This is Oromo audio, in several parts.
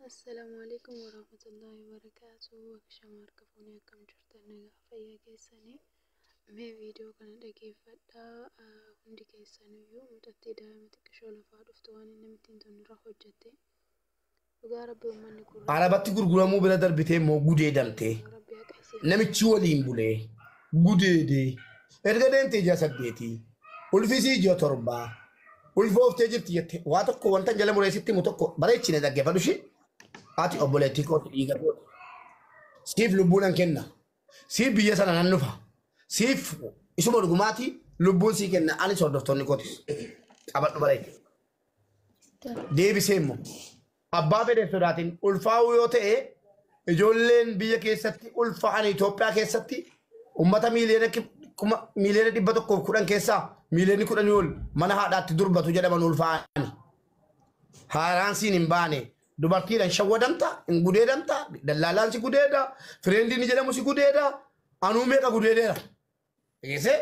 السلام عليكم ورحمة الله وبركاته. وكشمار كفوني كم جرتنا فيا كيساني ما فيديو كان دقيق فدا هندي كيساني يوم متتدا متكشول فاد أفتواني نمتين دون راح وجدتي وقارب ومن كل عربتي gurguramuu bira darbitee moo gudee damtee ربي أكسي namichi waliin bulee gudeedee erga deemtee ija saddeetii ulfisii ija torbaa ulfooftee jirti jette waa tokko wanta jala mureessitti mu tokko bareechine dhaggeeffadhu shi ati obboleettii kooti dhiiga kooti siif lubbuudhaan kenna siif biyya sana nan dhufa siif isuma dhugumaati lubbuun sii kenna anis hordoftoonni kootis qabadhu bareeche deebisee immoo abbaa fedhe sodaatiin ulfaa'uu yoo ta'e ijoolleen biyya keessatti ulfaa'an Itoophiyaa keessatti ummata miiliyoona 110 keessaa miiliyoonni 10 ol mana haadhaatti durbatu jedhaman ulfaa'an haaraan siin hin baane dubartiidhaan shawwadamta hin gudeedamta dallaalaan si gudeeda fireendiin jedhamu si gudeeda anuu meeqa gudeedeera eesse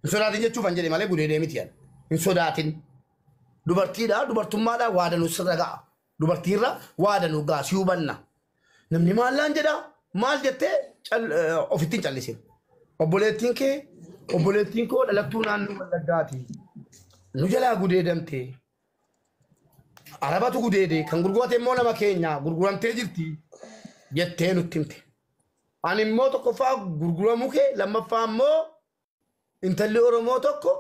hin sodaatin jechuufan jedhe malee gudeedee miti yan hin sodaatin dubartiidha dubartummaadha waadanuu sirra ga'a dubartiirra waadanuu ga'a si hubanna namni maallaan jedha maal jettee ofittiin callisin obboleettiin koo dhalattuu naannoo Wallaggaati nu jalaa gudeedamte arabatu gudeede kan gurgurate immoo nama keenya gurguramtee jirti jettee nutti himte ani immoo tokkoffaa gurguramuu kee lammaffaa immoo intalli Oromoo tokko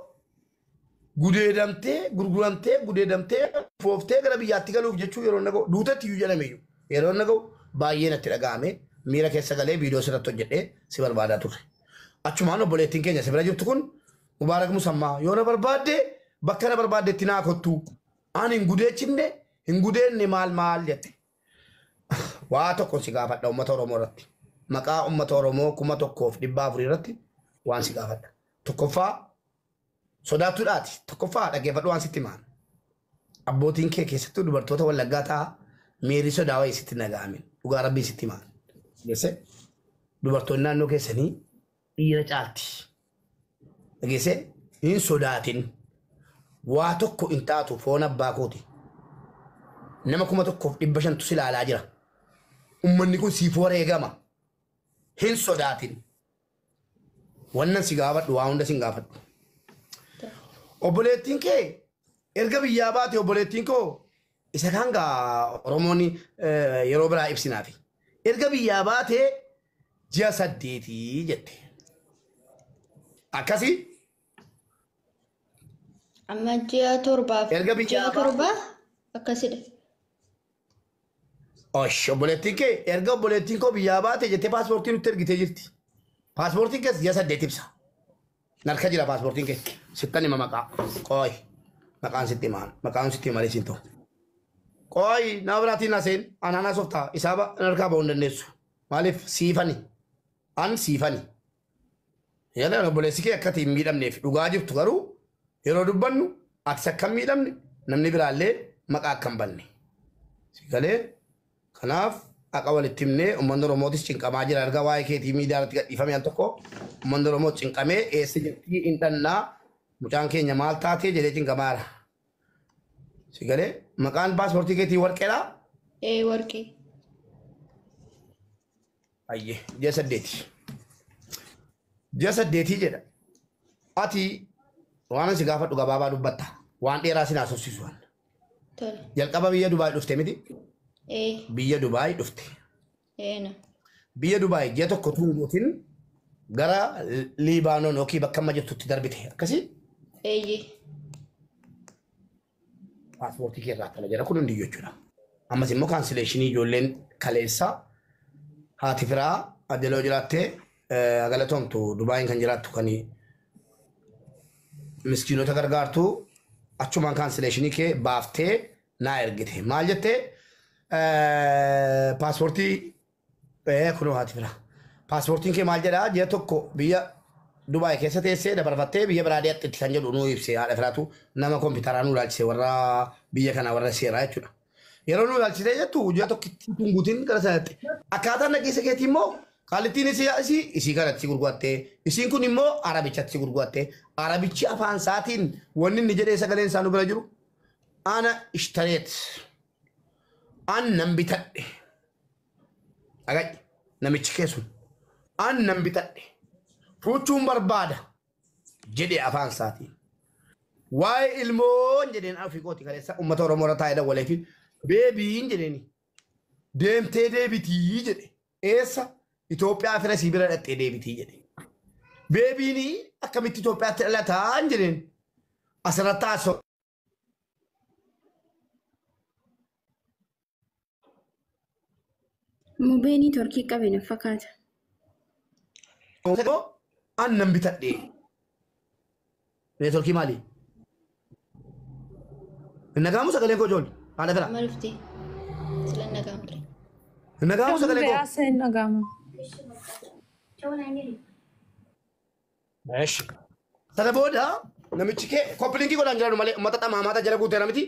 gudeedamtee fooftee gara biyyaatti galuuf jechuu yeroo naga'u duutatti iyyuu jedhameyyuu yeroo naga'u baay'ee natti dhaga'ame miira keessa galee viidiyoo sirratti hojjedhee si barbaadaa turre. Achumaan obboleettiin keenya si bira jirtu kun Mubaarak Musammaa yoo na barbaadde bakka na barbaaddetti naa kottu ani hin gudeenne maal jette. Waa tokko si gaafadha uummata Oromoo irratti. Maqaa uummata Oromoo 1,400 irratti waan si gaafadha. Tokkoffaa sodaattuudhaati. Tokkoffaa dhaggeeffadhu waan sitti maan. Abbootiin kee keessattuu dubartoota Wallaggaa ta'a miirri sodaa wayii sitti naga'amin. Dhugaa Rabbii sitti maan. Dhageesse dubartoonni naannoo keessanii dhiira caalti. Dhageesse hin sodaatin. Waa tokko hin taatu foon abbaa kooti. Nama 1,500 si ilaalaa jira. Uummanni kun siif wareegama. Hin sodaatin. Wannan si gaafadhu waa hunda sin gaafadhu. Obboleettiin kee erga biyyaa baate obboleettiin koo isa kan gaa Oromoon yeroo biraa ibsinaafi. Erga biyyaa baate ji'a 8 jette. Akkasii amma ji'a 7 erga biyyaa akkasidha. Obboleettiin kee erga obboleettiin koo biyyaa baate jettee paaspoortii nutti ergitee jirti. Paaspoortiin keessa ji'a 8 ibsa. Narka jira paaspoortiin kee sittan hima maqaa qooyi maqaan sitti himaan maqaan sitti himalee siin ta'u. Qooyi nama biraatiin naseen anaanaa softaa isaa narkaa ba'uu hin dandeessu. Maaliif siifani an siifani. Yaala obboleessi kee akkati hin miidhamneef dhugaa jirtu garuu yeroo dubbannu ati akka hin miidhamne namni biraallee maqaa akka hin banne. Galee kanaaf akka walitti himnee uummanni Oromootis cinqamaa jira erga waa'ee keetii miidiyaa irratti gadhiifame al tokko uummanni Oromoo cinqamee eessa jirtii hin dhannaa mucaan keenya maal taatee jedhee cinqamaara. Galee maqaan paaspoortii keetii warqeedhaa? Warqee. Ayyee ji'a 8. Ji'a 8 jedha. Ati waan si gaafadhu gabaabaa dubbatta. Waan dheeraa sin haasofsiisu waan. Jalqaba biyya Dubaay dhufte miti? Biyya Dubaay dhufte. Biyya Dubaay ji'a tokko tuunguutiin gara Liibaanoon yookiin bakka amma jirtutti darbite akkasii? Paaspoortii kee irraa tala jira kun hundi jechuudha. Ammas immoo kaansileeshinii ijoolleen kaleessaa haati firaa addeloo jiraattee galatoomtu Dubaayin kan jiraattu kan miskiinota gargaartu achumaan kaansileeshinii kee baaftee naa ergite. Maal jettee paaspoortii kunoo haati firaa. Paaspoortiin kee maal jedhaa ji'a tokko biyya Dubaay keessa teessee dabarfattee biyya biraa deetti kan jedhu nuu ibsee haadha firaatu nama kompiitaraa nuu ilaalchise warra biyya kana warra seeraa jechuudha. Yeroo nuu ilaalchise jettu ji'a tokkitti tunguutiin gara sanatti. Akkaataan nageessa keetii immoo qaalittiin isii kanatti gurgurattee isiin kun immoo arabichatti gurgurattee arabichi afaan isaatiin wanni inni jedhee sagaleen isaa nu bira jiru ana ishtareet aannan bitadhe dhaga'i namichi keessun aannan bitadhe fuuchuun barbaada jedhe afaan isaatiin waa'ee ilmoon jedheen afii qooti kaleessa uummata Oromoo irra taa'ee dawwalee fi beebiin jedheeni deemtee deebitii jedhe eessa Itoophiyaa fira sii bira dhattee deebitii jedhe beebiin akkamitti Itoophiyaatti dhalataan jedheen asirratti haasoo Mubeenii torkii qabeen fakkaata. aannan bitadhe neetworkii maali? Nagamu sagaleen koo ijoollee haadha fira. Malufti. Sila nagamu ture. Nagamu sagaleen koo. Aseen nagamu. Meesh. Sana booda namichi kee koppiliinkii godhan jiran malee uummata xamaamaata jala guutee namiti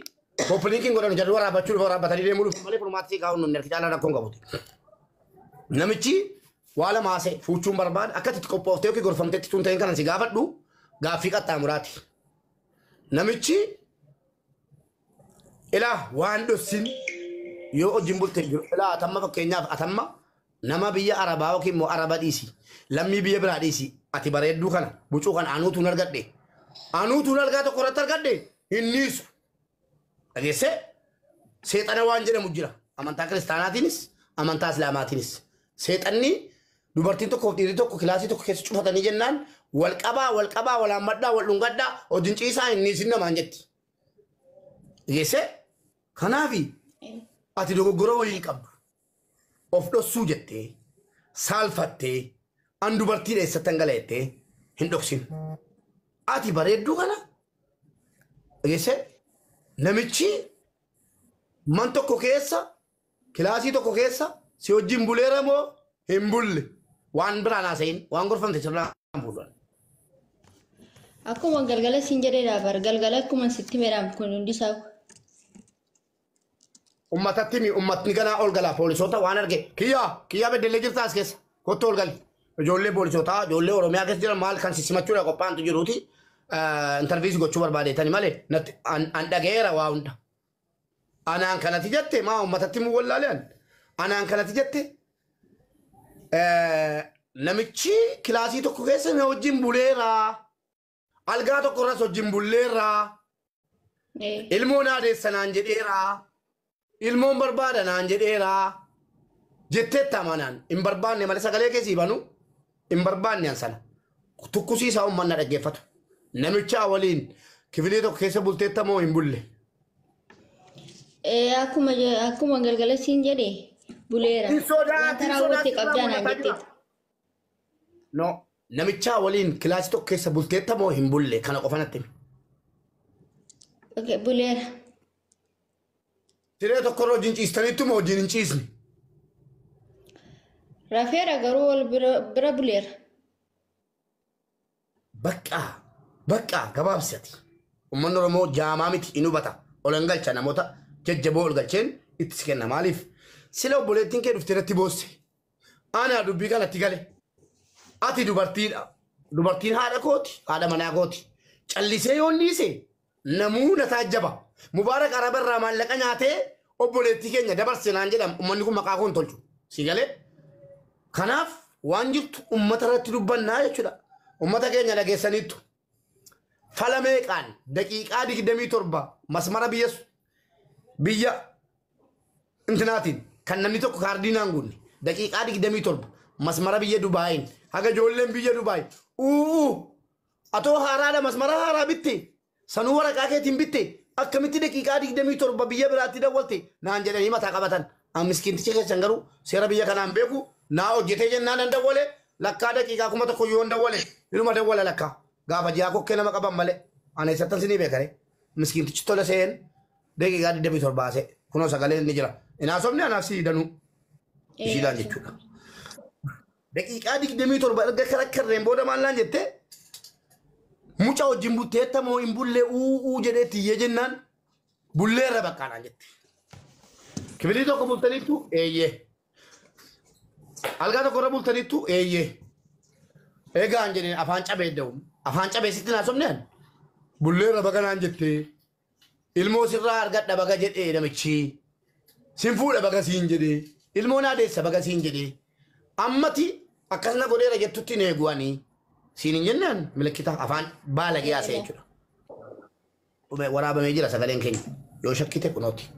koppiliinkiin godhan jedhu waraabachuu waraabbatanii deemuu malee furmaatti kaa'uun nuti erga caalaa rakkoon qabuti. Namichi waa lama haasa'e fuuchuun barbaada akkatti qophooftee yookiin gorfamteetti tun ta'een kanan si gaafadhu gaaffii qaxxaamuraati. Namichi ilaa waan dhossin yoo hojiin bultee jiru ilaa atamma fakkeenyaaf atamma nama biyya Arabaa yookiin immoo Araba dhiisi lammii biyya biraa dhiisi ati bareedduu kana bucuu kana anuutuun argadhe anuutuun argaa tokko irratti argadhe hin niisu dhageesse seexana waan jedhamu jira amantaa kiristaanaatiinis amantaa islaamaatiinis seexanni dubartiin tokkoof dhiirri tokko kilaasii tokko keessa cufatanii jennaan wal qabaa wal hammadhaa wal dhungadhaa hojiin ciisaa hin niisin namaan jetti dhageesse kanaafi ati dogoggora wayii qabdu of dhossuu jettee saalfattee an dubartii dheessatti hangalayettee hin dhoksin ati bareedduu kana dhageesse namichi man tokko keessa kilaasii tokko keessa si wajjin buleera moo hin bulle waan biraan haasa'in waan gorfamte sirraa fuudhan. Akkuma galgala siin jedhee dhaabar galgala akkuma sitti meedhaam kun hundi isaa. Ummatatti ummatni ganaa ol galaa poolisoota waan arge kiyyaa beddellee jirta as keessa kottu ol gali ijoollee poolisootaa ijoollee Oromiyaa keessa jiran maal kan simachuudha qophaa'antu jiruuti intarviisii gochuu barbaadeetani malee natti an dhageera waa hunda. Anaan kanatti jette maa ummatatti mu wallaaleen anaan kanatti jette namichi kilaasii tokko keessa na wajjin buleeraa algaa tokko irras wajjin bulleeraa ilmoo naadeessa naan jedheeraa. Ilmoon barbaada naan jedheeraa jetteetta amanaan hin barbaanne malee sagalee keessii banu hin barbaanne an sana tukkusiisaa uummanna dhaggeeffatu namicha waliin kifilee tokko keessa bulteetta moo hin bulle. Akkuma galgala siin jedhee buleera. Wanta raawwatte qabdaa naan jetteetta. No namicha waliin kilaasii tokko keessa bulteetta moo hin bulle kana qofa natti. Buleera. Siree tokko irra hojiin ciistanitti moo hojiin hin ciisne? Rafeera garuu wal bira buleera. Bakka gabaabsati. Uummanni Oromoo jaamaa miti in hubata. Olan galcha namoota jajjaboo ol galcheen itti si kenna maaliif? Sila obboleettiin kee dhuftee irratti boosse. Aanaa dubbii kanatti gale. Ati dubartiidha. Dubartiin haadha kooti. Haadha manaa kooti. Callisee yoo dhiise namuu na taajjaba. Mubaarak Arabarraa maallaqa nyaatee obboleettii keenya dabarse naan jedhamu uummanni kun maqaa kun tolchu si galee kanaaf waan jirtu uummata irratti dubbannaa jechuudha uummata keenya dhageessaniittu fala meeqaan daqiiqaa 27 masmara biyya intinaatiin kan namni tokko kaardii naan guunne daqiiqaa 27 masmara biyya Dubaayin haga ijoolleen biyya Dubaay atoo haaraadha masmara haaraa bitte sanuu waraqaa keetiin bitte akkamitti daqiiqaa 27 biyya biraatti dawwalte naan jedhanii mataa qabatan miskiinticha keessan garuu seera biyya kanaan beeku naa hojjetee jennaan an dawwale lakkaa daqiiqaa 1000 yoo hin dawwale ilma dawwala lakkaa gaafa ji'a kokkee nama qaban malee ana isattan sinii beekare miskiintichi tola seen daqiiqaa 27 baase kunoo sagaleen ni jira inaasofni anaaf si danuu ishiidhaan jechuudha. Daqiiqaa 27 erga karakkarreen booda maallaan jettee mucha wajjin butteetta moo hin bullee jedhee tiyyee jennaan bulleerra baqqaanaan jette. Kibilii tokko bultaniittu eeyyee. Algaa tokko irra bultaniittu eeyyee. Eegaan jedheen afaan cabee da'u. Afaan cabee sitti naasofneen bulleerra baqqaanaan jettee ilmoo sirraa argadha baga jedhee namichi. Sinfuudha baga siin jedhee. Ilmoon adeessa baga siin jedhee. Ammati akkasuma godheera jettutti hin eeguwanii. Siin hin jennaan milikkita afaan baala giyaasa jechuudha. Waraabamee jira sagaleen keenya. Yoo shakkite kunooti.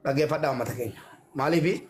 Dhaggeeffadhaa uummata keenya. Maaliifi?